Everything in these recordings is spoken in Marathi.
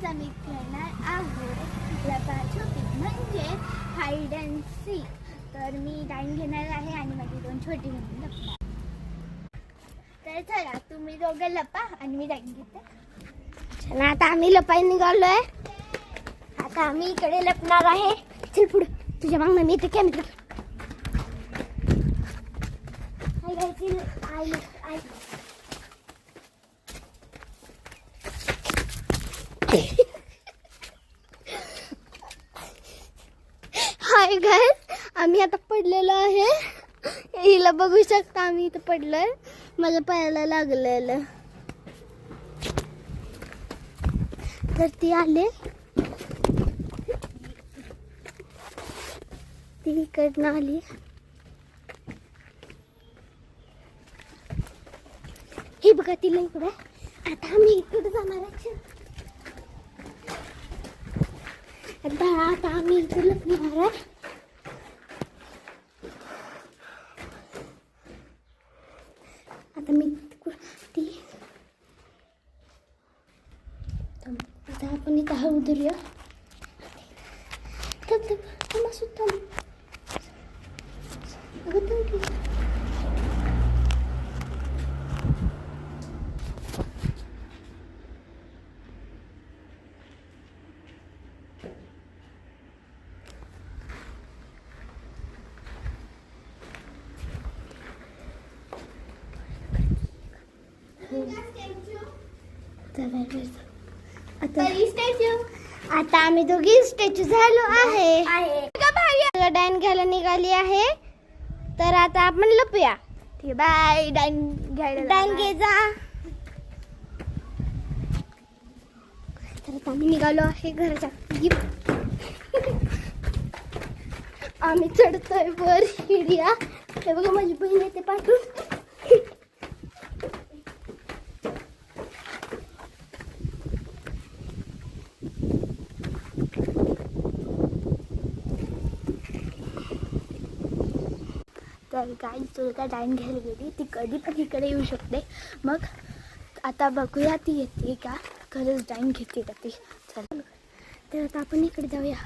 आज आम्ही खेळणार आहोत लपाछपी म्हणजे हाईड अँड सीक. तर मी डाईन घेणार आहे आणि माझी दोन छोटी बहीण लपणार. तर चला तुम्ही दोघं लपा आणि मी डाईन घेते. चला आता आम्ही लपायला निघालोय. आता आम्ही इकडे लपणार आहे. चल पुढे तुझ्या मागणं मी इथे कॅमेरा. हाय गाइस, आम्ही आता पडलेलो आहे. हिला बघू शकता आम्ही इथे पडलोय. माझ्या पायाला लागलेलं. तर ती आले, ती इकडनं आली. ही बघा तिला इकडे. आता आम्ही इकडे जाणार आहे. आता आम्ही इथे लपणार आहे. आता मी ती आता आपण इथं हळू धरूया. आता आम्ही दोघी स्टॅच्यू झालो आहे. डाईन घ्यायला निघाली आहे. तर आता आपण लपूया. ठीक बाय. डाईन घ्यायला डाईन घे जा. तर आता आम्ही निघालो आहे घराच्या. आम्ही चढतोय वर शिड्या. हे बघा माझी बहीण येते पाठवून. तर काही तुला डाईन घ्यायला गेली ती कधी पण इकडे येऊ शकते. मग आता बघूया ती येते का, खरंच डाईन घेते का ती. चल तर आता आपण इकडे जाऊया.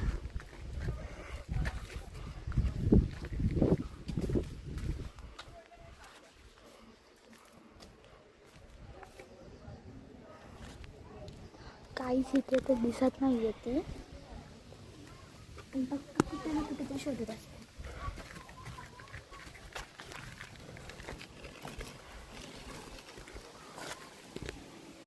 काहीच इथे तर दिसत नाही येते. कुठे ना कुठे ते शोधत असते.